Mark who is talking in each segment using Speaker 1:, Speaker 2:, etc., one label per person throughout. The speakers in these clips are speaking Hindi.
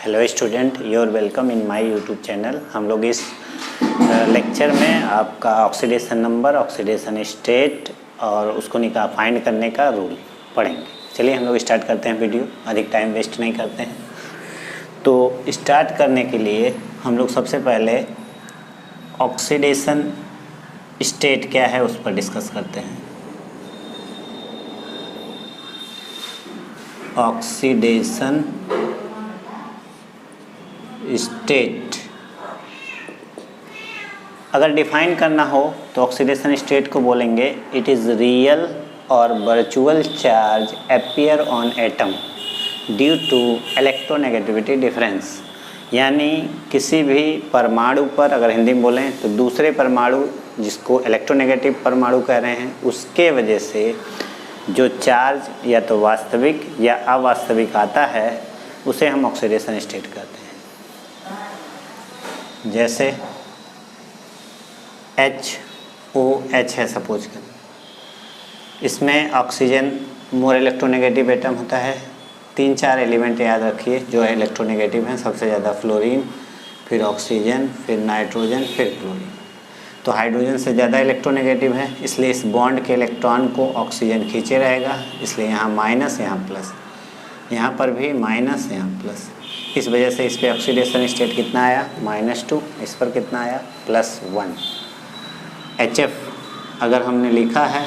Speaker 1: Hello student, your welcome in my YouTube channel. हम लोग इस लेक्चर में आपका ऑक्सीडेशन नंबर, ऑक्सीडेशन स्टेट और उसको फाइंड करने का रूल पढ़ेंगे। चलिए हम लोग स्टार्ट करते हैं वीडियो, अधिक टाइम वेस्ट नहीं करते हैं। तो स्टार्ट करने के लिए हम लोग सबसे पहले ऑक्सीडेशन स्टेट क्या है उस पर डिस्कस करते हैं। ऑक्सीडेशन स्टेट अगर डिफाइन करना हो तो ऑक्सीडेशन स्टेट को बोलेंगे इट इज़ रियल और virtual charge appear on atom due to electronegativity difference. यानी किसी भी परमाणु पर, अगर हिंदी में बोलें तो दूसरे परमाणु जिसको इलेक्ट्रोनेगेटिव परमाणु कह रहे हैं, उसके वजह से जो चार्ज या तो वास्तविक या अवास्तविक आता है उसे हम ऑक्सीडेशन स्टेट कहते हैं। जैसे HOH है सपोज कर, इसमें ऑक्सीजन मोर इलेक्ट्रोनेगेटिव एटम होता है। 3-4 एलिमेंट याद रखिए जो है इलेक्ट्रोनेगेटिव हैं। सबसे ज़्यादा फ्लोरीन, फिर ऑक्सीजन, फिर नाइट्रोजन, फिर क्लोरीन। तो हाइड्रोजन से ज़्यादा इलेक्ट्रोनेगेटिव है, इसलिए इस बॉन्ड के इलेक्ट्रॉन को ऑक्सीजन खींचे रहेगा। इसलिए यहाँ माइनस, यहाँ प्लस, यहाँ पर भी माइनस, यहाँ प्लस। इस वजह से इस पर ऑक्सीडेशन स्टेट कितना आया, -2। इस पर कितना आया, +1। HF अगर हमने लिखा है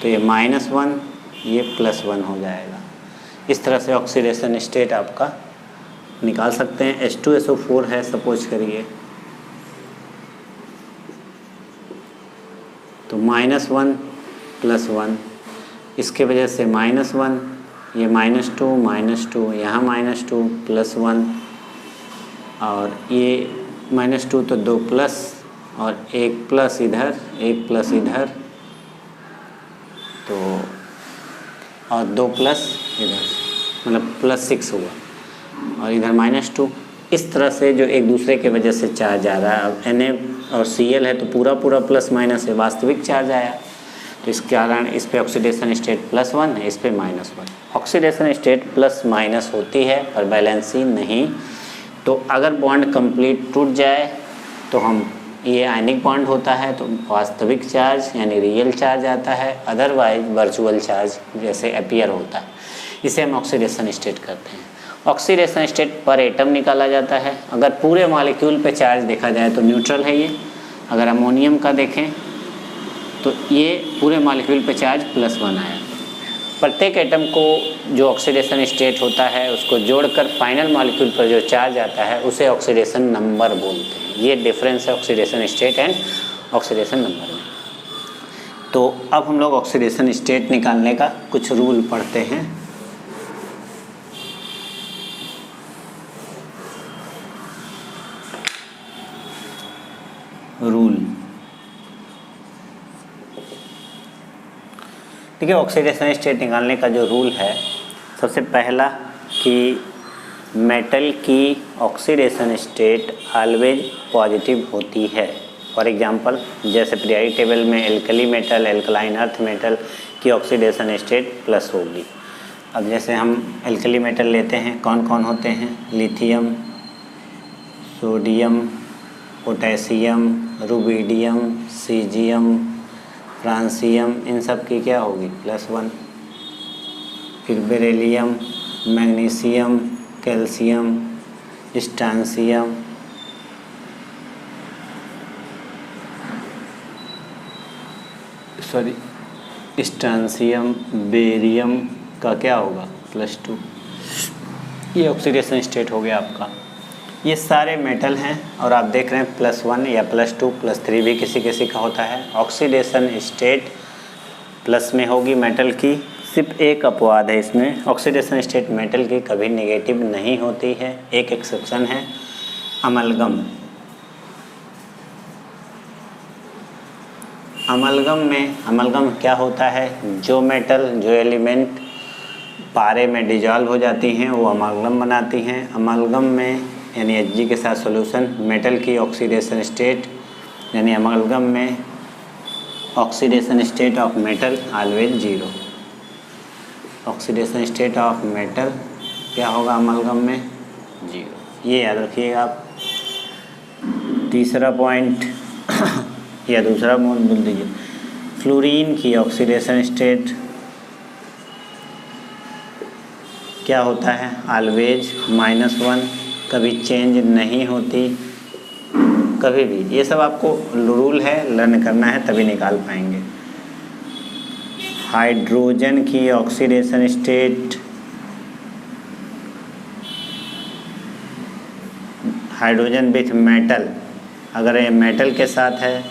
Speaker 1: तो ये -1, ये +1 हो जाएगा। इस तरह से ऑक्सीडेशन स्टेट आपका निकाल सकते हैं। H2SO4 है सपोज करिए, तो -1 +1, इसके वजह से -1, ये -2 यहाँ -2 +1, और ये -2 तो 2 प्लस और 1 प्लस इधर, 1 प्लस इधर, तो और 2 प्लस इधर, मतलब +6 हुआ, और इधर -2। इस तरह से जो एक दूसरे के वजह से चार्ज आ रहा है। अब Na और Cl है तो पूरा पूरा प्लस माइनस है, वास्तविक चार्ज आया, तो इस कारण इस पे ऑक्सीडेशन स्टेट +1 है, इस पे -1। ऑक्सीडेशन स्टेट प्लस माइनस होती है पर बैलेंसी नहीं। तो अगर बॉन्ड कंप्लीट टूट जाए तो हम ये आयनिक बॉन्ड होता है तो वास्तविक चार्ज यानी रियल चार्ज आता है, अदरवाइज वर्चुअल चार्ज जैसे अपीयर होता है। इसे हम ऑक्सीडेशन स्टेट करते हैं। ऑक्सीडेशन स्टेट पर एटम निकाला जाता है। अगर पूरे मॉलिक्यूल पे चार्ज देखा जाए तो न्यूट्रल है ये। अगर अमोनियम का देखें तो ये पूरे मॉलिक्यूल पे चार्ज +1 आया। प्रत्येक एटम को जो ऑक्सीडेशन स्टेट होता है उसको जोड़कर फाइनल मॉलिक्यूल पर जो चार्ज आता है उसे ऑक्सीडेशन नंबर बोलते हैं। ये डिफरेंस है oxidation state and oxidation number में। तो अब हम लोग ऑक्सीडेशन स्टेट निकालने का कुछ रूल पढ़ते हैं। रूल देखिए, ऑक्सीडेशन स्टेट निकालने का जो रूल है, सबसे पहला कि मेटल की ऑक्सीडेशन स्टेट ऑलवेज पॉजिटिव होती है। फॉर एग्जांपल, जैसे पीरियोडिक टेबल में alkali metal, alkaline earth metal की ऑक्सीडेशन स्टेट प्लस होगी। अब जैसे हम एल्कली मेटल लेते हैं, कौन कौन होते हैं, lithium, sodium, potassium, rubidium, caesium, francium, इन सब की क्या होगी, +1। फिर beryllium, magnesium, calcium, strontium, strontium, barium का क्या होगा, +2। ये ऑक्सीडेशन स्टेट हो गया आपका। ये सारे मेटल हैं और आप देख रहे हैं +1 या +2 +3 भी किसी किसी का होता है। ऑक्सीडेशन स्टेट प्लस में होगी मेटल की। सिर्फ एक अपवाद है इसमें, ऑक्सीडेशन स्टेट मेटल की कभी नेगेटिव नहीं होती है। एक एक्सेप्शन है, अमलगम। अमलगम क्या होता है, जो मेटल, जो एलिमेंट पारे में डिजॉल्व हो जाती हैं वो अमलगम बनाती हैं। अमलगम में यानी Hg के साथ सॉल्यूशन, मेटल की ऑक्सीडेशन स्टेट यानी अमलगम में oxidation state of metal always 0। Oxidation state of metal क्या होगा अमलगम में, 0। ये याद रखिएगा आप। तीसरा पॉइंट या दूसरा मोड बोल दीजिए, फ्लोरीन की ऑक्सीडेशन स्टेट क्या होता है? ऑलवेज -1, कभी चेंज नहीं होती कभी भी। ये सब आपको रूल है, लर्न करना है तभी निकाल पाएंगे। हाइड्रोजन की oxidation state, hydrogen with metal, अगर ये मेटल के साथ है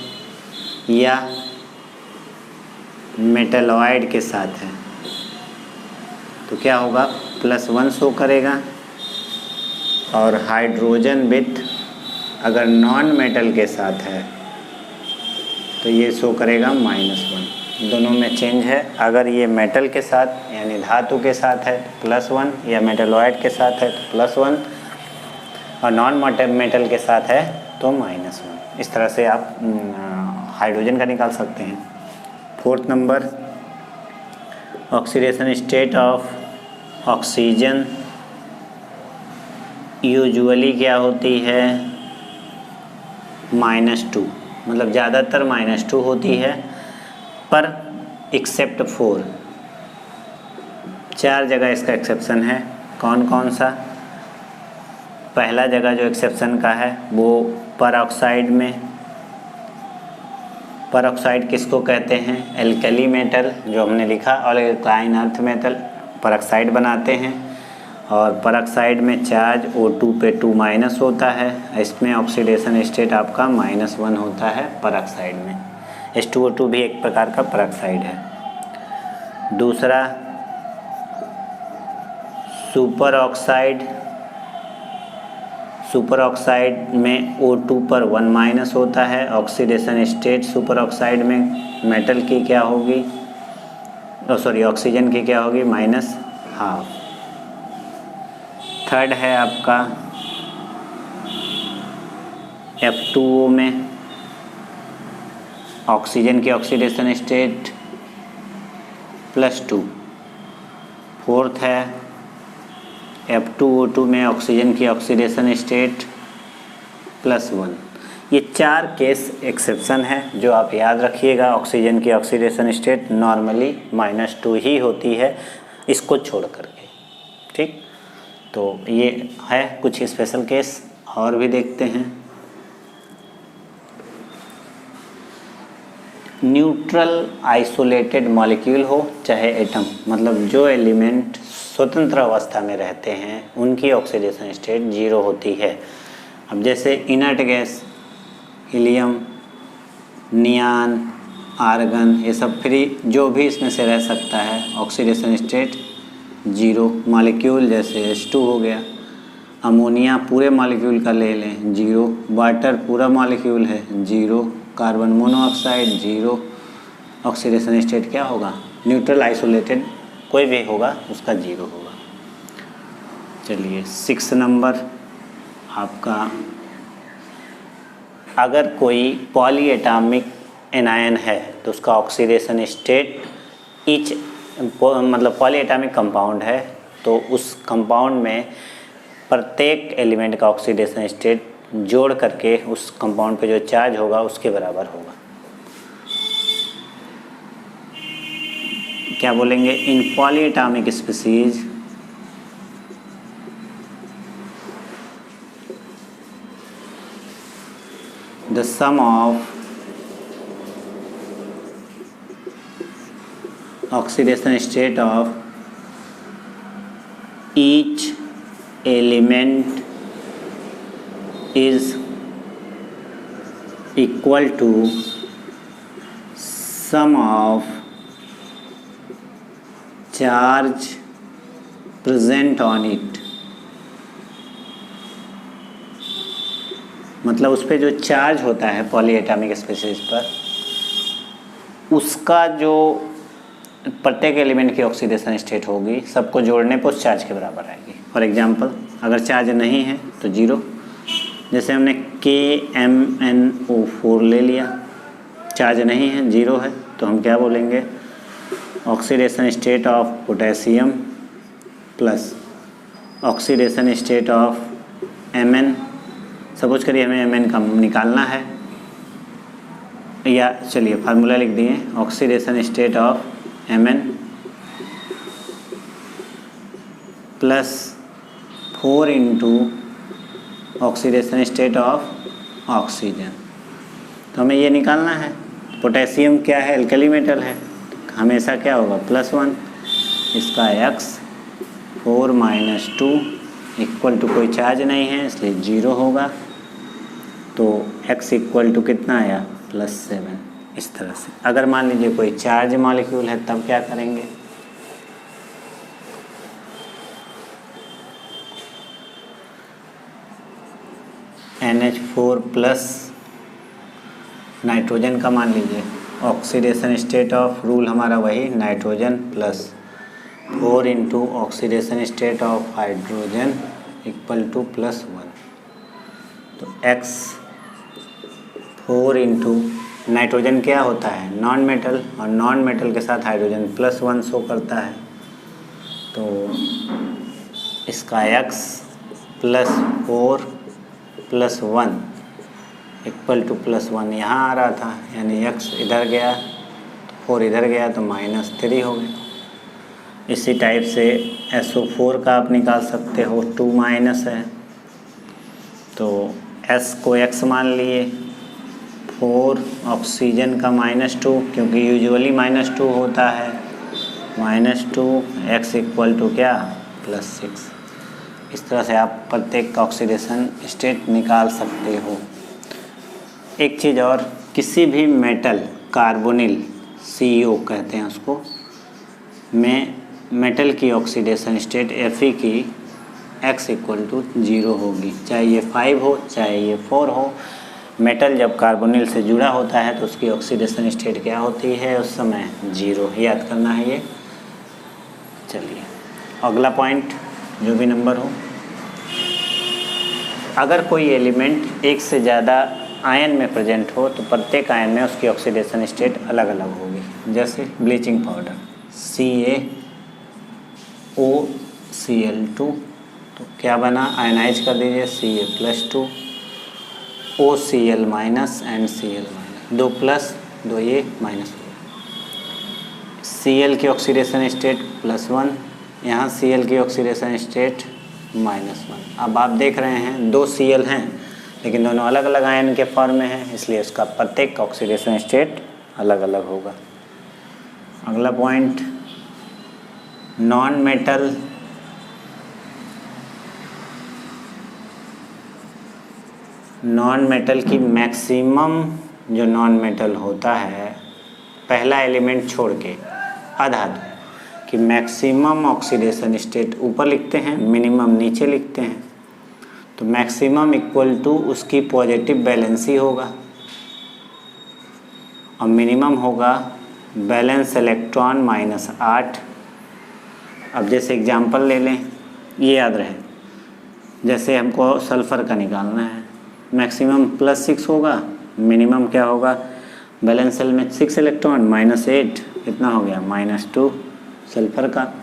Speaker 1: या मेटलॉइड के साथ है तो क्या होगा? +1 शो करेगा। और हाइड्रोजन विथ अगर नॉन मेटल के साथ है तो ये शो करेगा -1। दोनों में चेंज है। अगर ये मेटल के साथ यानी धातु के साथ है तो +1, या मेटलॉइड के साथ है तो +1, और नॉन मेटल के साथ है तो -1। इस तरह से आप हाइड्रोजन का निकाल सकते हैं। 4th number, oxidation state of oxygen usually क्या होती है? -2, मतलब ज़्यादातर -2 होती है, पर एक्सेप्ट 4, 4 जगह इसका एक्सेप्शन है। कौन कौन सा? पहला जगह जो एक्सेप्शन का है वो परऑक्साइड में। परऑक्साइड किसको कहते हैं? एल्कली मेटल, जो हमने लिखा, और एल्काइन अर्थ मेटल परऑक्साइड बनाते हैं। और परऑक्साइड में चार्ज O2 पे 2- होता है। इसमें ऑक्सीडेशन स्टेट आपका -1 होता है परऑक्साइड में। H2O2 भी एक प्रकार का परऑक्साइड है। दूसरा, सुपर ऑक्साइड, सुपर ऑक्साइड में O2 पर 1- होता है। ऑक्सीडेशन स्टेट सुपर ऑक्साइड में मेटल की क्या होगी? ऑक्सीजन की क्या होगी? -1/2। थर्ड है आपका F2O में ऑक्सीजन की ऑक्सीडेशन स्टेट +2। फोर्थ है F2O2 में ऑक्सीजन की ऑक्सीडेशन स्टेट +1। ये 4 केस एक्सेप्शन है जो आप याद रखिएगा। ऑक्सीजन की ऑक्सीडेशन स्टेट नॉर्मली -2 ही होती है, इसको छोड़ करके। ठीक, तो ये है कुछ स्पेशल केस, और भी देखते हैं। न्यूट्रल आइसोलेटेड मॉलिक्यूल हो चाहे एटम, मतलब जो एलिमेंट स्वतंत्र अवस्था में रहते हैं उनकी ऑक्सीडेशन स्टेट 0 होती है। अब जैसे इनर्ट गैस, हीलियम, नियान, आर्गन, ये सब फ्री, जो भी इसमें से रह सकता है ऑक्सीडेशन स्टेट 0। मॉलिक्यूल जैसे H2 हो गया, अमोनिया पूरे मॉलिक्यूल का ले लें 0, वाटर पूरा मॉलिक्यूल है 0, कार्बन मोनोऑक्साइड 0। ऑक्सीडेशन स्टेट क्या होगा? न्यूट्रल आइसोलेटेड कोई भी होगा उसका 0 होगा। चलिए 6 नंबर आपका, अगर कोई पॉलीएटॉमिक एनायन है तो उसका ऑक्सीडेशन स्टेट मतलब पॉलीएटॉमिक कंपाउंड है तो उस कंपाउंड में प्रत्येक एलिमेंट का ऑक्सीडेशन स्टेट जोड़ करके उस कंपाउंड पे जो चार्ज होगा उसके बराबर होगा। क्या बोलेंगे? In polyatomic species the sum of oxidation state of each element is equal to sum of charge present on it। मतलब उस पर जो चार्ज होता है पॉलीएटॉमिक स्पीसीज पर, उसका जो प्रत्येक एलिमेंट की ऑक्सीडेशन स्टेट होगी सबको जोड़ने पर उस चार्ज के बराबर आएगी। फॉर एग्जांपल, अगर चार्ज नहीं है तो 0, जैसे हमने KMnO4 ले लिया, चार्ज नहीं है 0 है, तो हम क्या बोलेंगे? Oxidation state of potassium plus oxidation state of Mn, suppose करिए हमें Mn का निकालना है, या चलिए फार्मूला लिख दिए, oxidation state of Mn plus 4 into oxidation state of oxygen. तो हमें ये निकालना है। पोटेशियम क्या है, एल्कली मेटल है, हमेशा क्या होगा +1। इसका x 4 - 2 इक्वल टू कोई चार्ज नहीं है इसलिए 0 होगा, तो x इक्वल टू कितना आया +7। इस तरह से अगर मान लीजिए कोई चार्ज मॉलिक्यूल है तब क्या करेंगे, NH4 प्लस नाइट्रोजन का मान लीजिए, ऑक्सीडेशन स्टेट ऑफ रूल हमारा वही nitrogen plus 4 into oxidation state of hydrogen equal to +1। तो x 4 इंटू नाइट्रोजन क्या होता है नॉन मेटल, और नॉन मेटल के साथ हाइड्रोजन +1 शो करता है, तो इसका x +4 +1 इक्वल टू +1 यहाँ आ रहा था, यानी x इधर गया 4 इधर गया तो -3 हो गया। इसी टाइप से SO4 का आप निकाल सकते हो, 2 माइनस है तो S को x मान लिए, 4 ऑक्सीजन का -2 क्योंकि यूजुअली -2 होता है, -2 x इक्वल टू क्या +6। इस तरह से आप प्रत्येक ऑक्सीडेशन स्टेट निकाल सकते हो। एक चीज़ और, किसी भी मेटल कार्बोनिल CO कहते हैं उसको, में मेटल की ऑक्सीडेशन स्टेट Fe की x इक्वल टू 0 होगी, चाहे ये 5 हो चाहे ये 4 हो। मेटल जब कार्बोनिल से जुड़ा होता है तो उसकी ऑक्सीडेशन स्टेट क्या होती है उस समय 0, याद करना है ये। चलिए अगला पॉइंट, जो भी नंबर हो, अगर कोई एलिमेंट एक से ज़्यादा आयन में प्रेजेंट हो तो प्रत्येक आयन में उसकी ऑक्सीडेशन स्टेट अलग अलग होगी। जैसे ब्लीचिंग पाउडर CaOCl2, तो क्या बना, आयनाइज कर दीजिए Ca+2 OCl- and Cl-, 2 plus 2 ये माइनस हो गया। Cl की ऑक्सीडेशन स्टेट +1, यहाँ Cl की ऑक्सीडेशन स्टेट -1। अब आप देख रहे हैं 2 Cl हैं लेकिन दोनों अलग अलग आयन के फॉर्म में हैं, इसलिए उसका प्रत्येक ऑक्सीडेशन स्टेट अलग अलग होगा। अगला पॉइंट, नॉन मेटल की मैक्सिमम जो नॉन मेटल होता है, पहला एलिमेंट छोड़ के अधातु कि मैक्सिमम ऑक्सीडेशन स्टेट ऊपर लिखते हैं, मिनिमम नीचे लिखते हैं। तो मैक्सिमम इक्वल टू उसकी पॉजिटिव वैलेंसी होगा और मिनिमम होगा बैलेंस इलेक्ट्रॉन -8। अब जैसे एग्जांपल ले लें, ये याद रहे, जैसे हमको सल्फ़र का निकालना है, मैक्सिमम +6 होगा, मिनिमम क्या होगा, बैलेंस सेल में 6 इलेक्ट्रॉन -8 कितना हो गया -2 सल्फ़र का।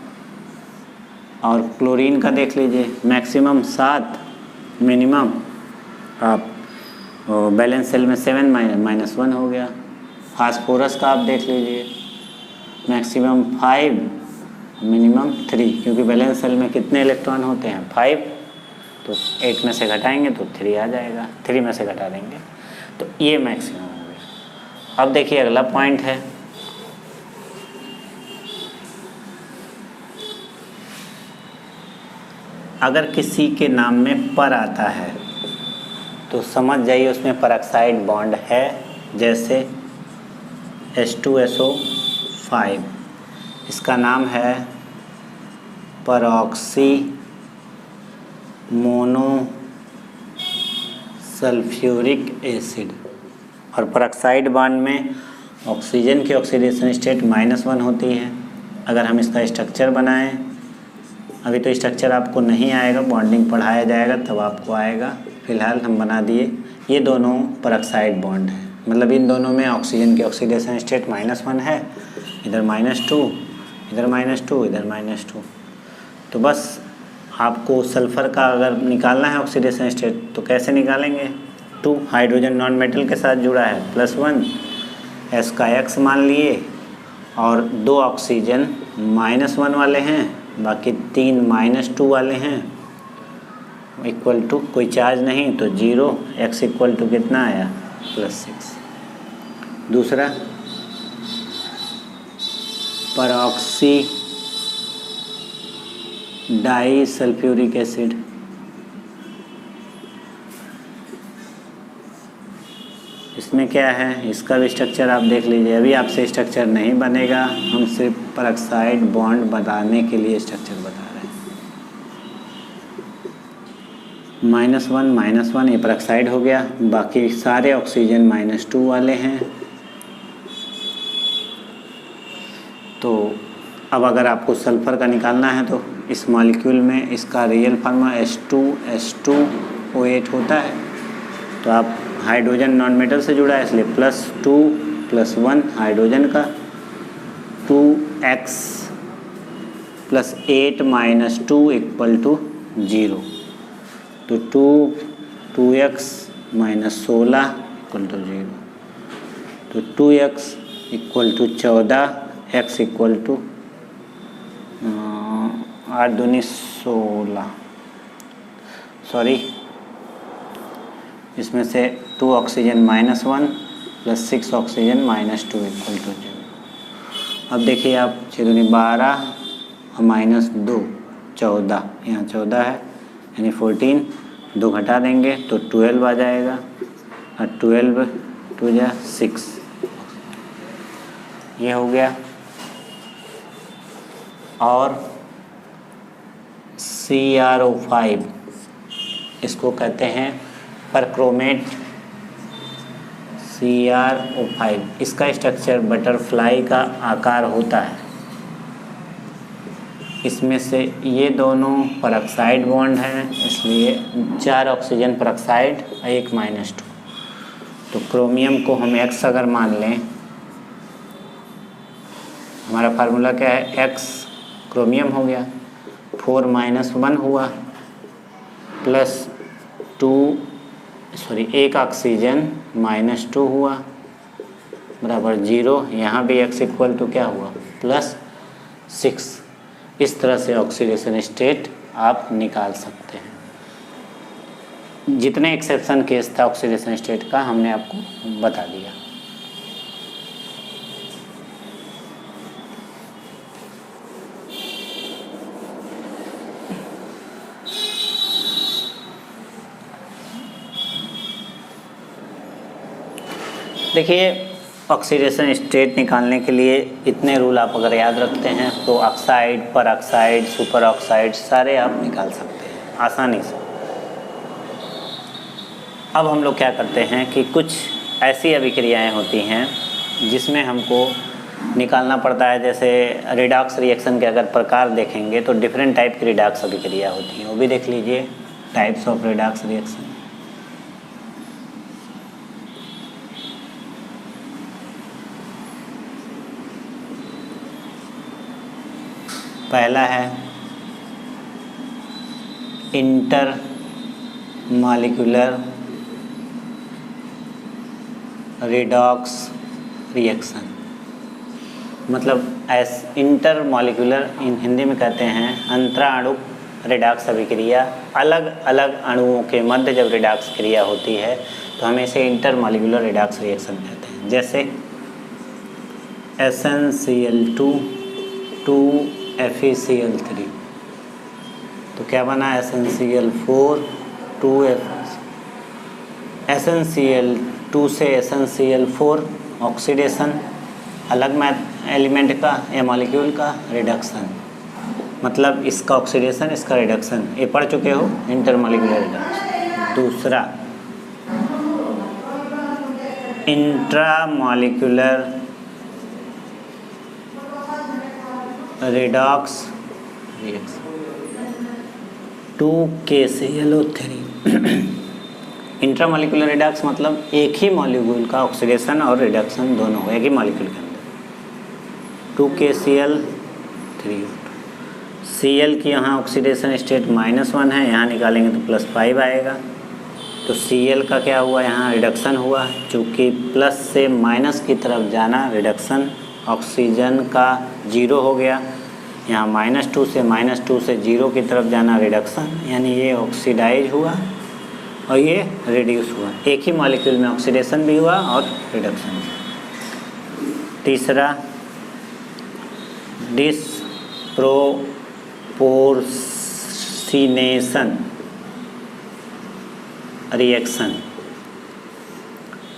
Speaker 1: और क्लोरीन का देख लीजिए, मैक्सिमम 7, मिनिमम आप बैलेंस सेल में 7 -1 हो गया। फास्फोरस का आप देख लीजिए, मैक्सिमम 5, मिनिमम 3, क्योंकि बैलेंस सेल में कितने इलेक्ट्रॉन होते हैं 5, तो 8 में से घटाएंगे तो 3 आ जाएगा, 3 में से घटा देंगे तो ये मैक्सिमम हो गया। अब देखिए अगला पॉइंट है, अगर किसी के नाम में पर आता है तो समझ जाइए उसमें परऑक्साइड बॉन्ड है। जैसे H2SO5, इसका नाम है परऑक्सी मोनोसल्फ्यूरिक एसिड, और परऑक्साइड बॉन्ड में ऑक्सीजन की ऑक्सीडेशन स्टेट -1 होती है। अगर हम इसका स्ट्रक्चर बनाएं, अभी तो स्ट्रक्चर आपको नहीं आएगा, बॉन्डिंग पढ़ाया जाएगा तब आपको आएगा, फ़िलहाल हम बना दिए। ये दोनों परऑक्साइड बॉन्ड है, मतलब इन दोनों में ऑक्सीजन की ऑक्सीडेशन स्टेट -1 है, इधर -2, इधर -2, इधर -2। तो बस आपको सल्फ़र का अगर निकालना है ऑक्सीडेशन स्टेट तो कैसे निकालेंगे? 2 हाइड्रोजन नॉन मेटल के साथ जुड़ा है +1, S का X मान लिए, और 2 ऑक्सीजन -1 वाले हैं, बाकी 3 -2 वाले हैं, इक्वल टू कोई चार्ज नहीं तो 0, X इक्वल टू कितना आया +6। दूसरा परऑक्सी डाई सल्फ्यूरिक एसिड, इसमें क्या है, इसका भी स्ट्रक्चर आप देख लीजिए। अभी आपसे स्ट्रक्चर नहीं बनेगा, हम सिर्फ परऑक्साइड बॉन्ड बताने के लिए स्ट्रक्चर बता रहे हैं। -1 ये परऑक्साइड हो गया, बाकी सारे ऑक्सीजन -2 वाले हैं। तो अब अगर आपको सल्फ़र का निकालना है तो इस मॉलिक्यूल में इसका रियल फार्मूला H2SO8 होता है। तो आप हाइड्रोजन नॉन मेटल से जुड़ा है इसलिए +2 +1 हाइड्रोजन का, 2x + 8 - 2 = 0। तो 2x - 16 = 0। तो 2x = 14, x = 8 दूनी 16, सॉरी, इसमें से 2 ऑक्सीजन -1 + 6 ऑक्सीजन -2 = 0। अब देखिए आप 6 दूनी 12 और -2 14, यहाँ 14 है यानी 14, 2 घटा देंगे तो 12 आ जाएगा, और 12 2 जा 6, ये हो गया। और CrO5 इसको कहते हैं परक्रोमेट, CrO5 इसका स्ट्रक्चर बटरफ्लाई का आकार होता है। इसमें से ये दोनों परऑक्साइड बॉन्ड हैं, इसलिए 4 ऑक्सीजन परऑक्साइड और 1 -2। तो क्रोमियम को हम X अगर मान लें, हमारा फार्मूला क्या है, X क्रोमियम हो गया, 4 - 1 हुआ, +1 ऑक्सीजन -2 हुआ बराबर 0। यहाँ भी X इक्वल टू क्या हुआ +6। इस तरह से ऑक्सीडेशन स्टेट आप निकाल सकते हैं। जितने एक्सेप्शन केस था ऑक्सीडेशन स्टेट का हमने आपको बता दिया। देखिए ऑक्सीडेशन स्टेट निकालने के लिए इतने रूल आप अगर याद रखते हैं तो ऑक्साइड, परऑक्साइड, सुपर ऑक्साइड सारे आप निकाल सकते हैं आसानी से। अब हम लोग क्या करते हैं कि कुछ ऐसी अभिक्रियाएं होती हैं जिसमें हमको निकालना पड़ता है। जैसे रिडॉक्स रिएक्शन के अगर प्रकार देखेंगे तो डिफरेंट टाइप की रिडॉक्स अभिक्रिया होती हैं, वो भी देख लीजिए, टाइप्स ऑफ रिडॉक्स रिएक्शन। पहला है इंटर मॉलिक्यूलर रिडॉक्स रिएक्शन, मतलब इंटर मॉलिक्यूलर इन हिंदी में कहते हैं अंतराणु रिडॉक्स अभिक्रिया। अलग अलग अणुओं के मध्य जब रिडॉक्स क्रिया होती है तो हम इसे इंटर मॉलिक्यूलर रिडॉक्स रिएक्शन कहते हैं। जैसे SnCl2 2FeCl3, तो क्या बना SnCl4 2F, SnCl2 से SnCl4 ऑक्सीडेशन, अलग एलिमेंट का या मॉलिक्यूल का रिडक्शन, मतलब इसका ऑक्सीडेशन इसका रिडक्शन, ये पढ़ चुके हो इंटरमॉलिक्यूलर रिडक्शन। दूसरा intramolecular redox reaction, 2KClO3। Intramolecular redox मतलब एक ही मॉलिक्यूल का ऑक्सीडेशन और रिडक्शन दोनों एक ही मॉलिक्यूल के अंदर, 2KCl3। Cl की यहाँ ऑक्सीडेशन स्टेट -1 है, यहाँ निकालेंगे तो +5 आएगा। तो Cl का क्या हुआ, यहाँ रिडक्शन हुआ, चूँकि प्लस से माइनस की तरफ जाना रिडक्शन, ऑक्सीजन का 0 हो गया, यहाँ -2 से 0 की तरफ जाना रिडक्शन, यानी ये ऑक्सीडाइज हुआ और ये रिड्यूस हुआ। एक ही मॉलिक्यूल में ऑक्सीडेशन भी हुआ और रिडक्शन भी। तीसरा, डिस्प्रोपोर्शनेशन रिएक्शन।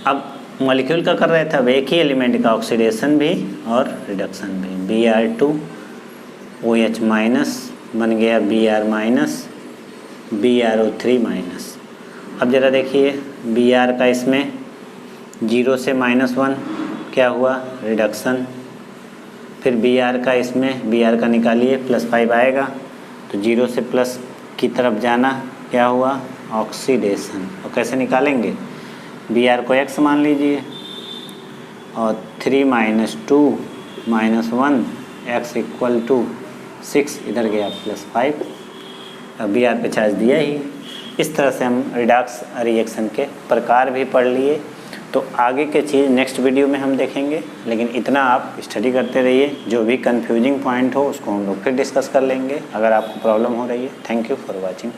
Speaker 1: अब मॉलिक्यूल का कर रहे थे, अब एक ही एलिमेंट का ऑक्सीडेशन भी और रिडक्शन भी। Br2OH- बन गया Br- BrO3-। अब ज़रा देखिए, Br का इसमें 0 से -1 क्या हुआ, रिडक्शन। फिर Br का इसमें, Br का निकालिए, +5 आएगा, तो 0 से प्लस की तरफ जाना क्या हुआ, ऑक्सीडेशन। और कैसे निकालेंगे, Br को x मान लीजिए और 3 - 2 - 1 x = 6, इधर गया +5। अब Br पे चार्ज दिया ही। इस तरह से हम रिडॉक्स रिएक्शन के प्रकार भी पढ़ लिए। तो आगे के चीज़ नेक्स्ट वीडियो में हम देखेंगे, लेकिन इतना आप स्टडी करते रहिए। जो भी कंफ्यूजिंग पॉइंट हो उसको हम लोग फिर डिस्कस कर लेंगे अगर आपको प्रॉब्लम हो रही है। Thank you for watching.